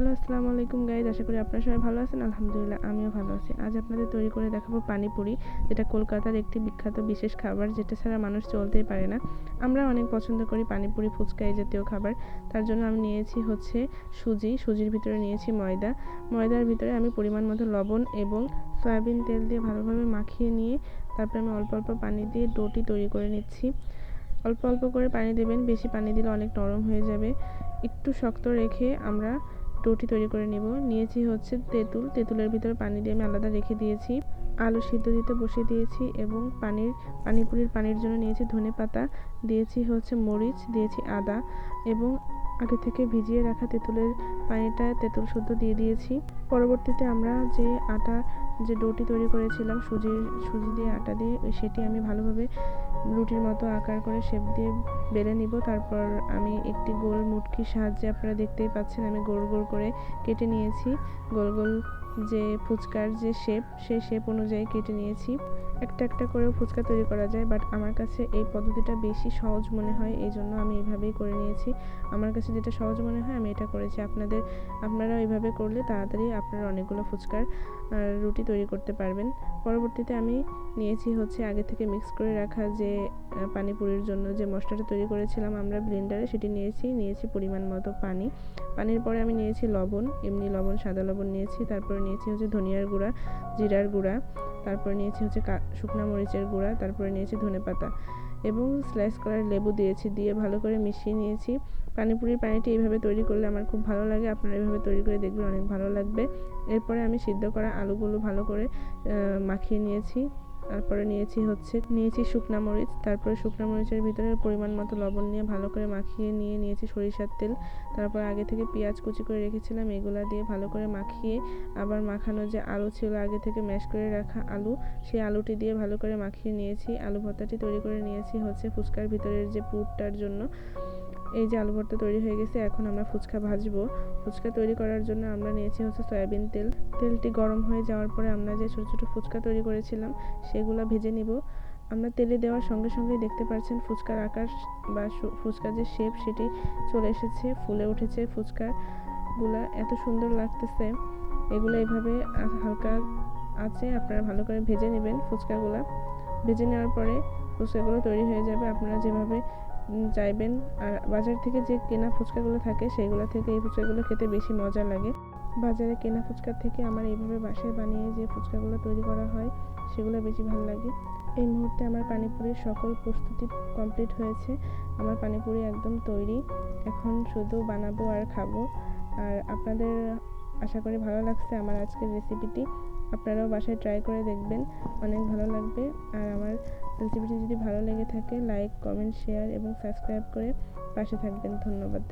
Hello, আসসালামু আলাইকুম guys. আশা করি আপনারা সবাই ভালো আছেন। আলহামদুলিল্লাহ আমিও ভালো আছি। আজ আপনাদের তৈরি করে দেখাবো পানিপুরি, যেটা কলকাতার একটি বিখ্যাত বিশেষ খাবার, যেটা ছাড়া মানুষ চলতেই পারে না। আমরা অনেক পছন্দ করি পানিপুরি, ফুচকা এই জাতীয় খাবার। তার জন্য আমি নিয়েছি হচ্ছে সুজির ভিতরে নিয়েছি ময়দার ভিতরে আমি পরিমাণ মতো লবণ এবং সয়াবিন তেল দিয়ে ভালোভাবে মাখিয়ে নিয়ে তারপরে আমি অল্প অল্প পানি দিয়ে ডোটি তৈরি করে নিচ্ছি। অল্প অল্প করে পানি দেবেন, বেশি পানি দিলে অনেক নরম হয়ে যাবে। একটু শক্ত রেখে আমরা ডোটি তৈরি করে নেব। নিয়েছি হচ্ছে তেঁতুলের ভিতরে পানি দিয়ে আমি আলাদা রেখে দিয়েছি। আলু সিদ্ধ দিতে বসিয়ে দিয়েছি এবং পানিপুরির পানির জন্য নিয়েছি ধনেপাতা, দিয়েছি হচ্ছে মরিচ, দিয়েছি আদা এবং আগে থেকে ভিজিয়ে রাখা তেঁতুল শুদ্ধ দিয়ে দিয়েছি। পরবর্তীতে আমরা যে ডোটি তৈরি করেছিলাম সুজি দিয়ে আটা দিয়ে, সেটি আমি ভালোভাবে রুটির মতো আকার করে শেপ দিয়ে বেলে নিব। তারপর আমি একটি গোল মুটকির সাহায্যে, আপনারা দেখতেই পাচ্ছেন, আমি গোল গোল করে কেটে নিয়েছি। গোল গোল যে ফুচকার যে শেপ, সেই শেপ অনুযায়ী কেটে নিয়েছি। একটা একটা করেও ফুচকা তৈরি করা যায়, বাট আমার কাছে এই পদ্ধতিটা বেশি সহজ মনে হয়, এই জন্য আমি এইভাবেই করে নিয়েছি। আমার কাছে যেটা সহজ মনে হয় আমি এটা করেছি। আপনারা এইভাবে করলে তাড়াতাড়ি আপনারা অনেকগুলো ফুচকার রুটি তৈরি করতে পারবেন। পরবর্তীতে আমি নিয়েছি হচ্ছে আগে থেকে মিক্স করে রাখা যে পানিপুরির জন্য যে মশলাটা তৈরি করেছিলাম আমরা ব্লেন্ডারে, সেটি নিয়েছি পরিমাণ মতো পানির পরে আমি নিয়েছি লবণ, এমনি লবণ, সাদা লবণ নিয়েছি। তারপরে নিয়েছি হচ্ছে ধনিয়ার গুঁড়া, জিরার গুঁড়া, তারপরে নিয়েছি হচ্ছে শুকনা মরিচের গুঁড়া, তারপরে নিয়েছি ধনেপাতা এবং স্লাইস করা লেবু দিয়ে ভালো করে মিশিয়ে নিয়েছি। পানিপুরির পানিটি এইভাবে তৈরি করলে আমার খুব ভালো লাগে। আপনারা এইভাবে তৈরি করে দেখবেন, অনেক ভালো লাগবে। এরপরে আমি সিদ্ধ করা আলুগুলো ভালো করে মাখিয়ে নিয়েছি। তারপরে নিয়েছি শুকনা মরিচ, তারপরে শুকনা মরিচের ভিতরে পরিমাণ মতো লবণ নিয়ে ভালো করে মাখিয়ে নিয়েছি সরিষার তেল। তারপর আগে থেকে পেঁয়াজ কুচি করে রেখেছিলাম, এগুলা দিয়ে ভালো করে মাখিয়ে আবার মাখানো যে আলু ছিল আগে থেকে ম্যাশ করে রাখা আলু, সেই আলুটি দিয়ে ভালো করে মাখিয়ে নিয়েছি। আলু ভর্তাটি তৈরি করে নিয়েছি হচ্ছে ফুচকার ভিতরের যে পুরটার জন্য। এই যে আলু ভর্তা তৈরি হয়ে গেছে, এখন আমরা ফুচকা ভাজবো। ফুচকা তৈরি করার জন্য আমরা নিয়েছি হচ্ছে সয়াবিন তেল। তেলটি গরম হয়ে যাওয়ার পরে আমরা যে ছোটো ছোটো ফুচকা তৈরি করেছিলাম সেগুলো ভেজে নিব। আমরা তেলে দেওয়ার সঙ্গে সঙ্গেই দেখতে পাচ্ছেন ফুচকার আকার বা ফুচকার যে শেপ সেটি চলে এসেছে, ফুলে উঠেছে। ফুচকাগুলা এত সুন্দর লাগতেছে। এগুলো এইভাবে হালকা আছে আপনারা ভালো করে ভেজে নেবেন। ফুচকাগুলা ভেজে নেওয়ার পরে ফুচকাগুলো তৈরি হয়ে যাবে আপনারা যেভাবে চাইবেন। আর বাজার থেকে যে কেনা ফুচকাগুলো থাকে সেগুলো থেকে এই ফুচকাগুলো খেতে বেশি মজা লাগে। বাজারে কেনা ফুচকার থেকে আমার এইভাবে বাসায় বানিয়ে যে ফুচকাগুলো তৈরি করা হয় সেগুলো বেশি ভালো লাগে। এই মুহূর্তে আমার পানিপুরির সকল প্রস্তুতি কমপ্লিট হয়েছে। আমার পানিপুরি একদম তৈরি, এখন শুধু বানাবো আর খাবো। আর আপনাদের আশা করি ভালো লাগছে আমার আজকের রেসিপিটি। আপনারাও বাসায় ট্রাই করে দেখবেন, অনেক ভালো লাগবে। আর আমার রেসিপিটি যদি ভালো লেগে থাকে, লাইক, কমেন্ট, শেয়ার এবং সাবস্ক্রাইব করে পাশে থাকবেন। ধন্যবাদ।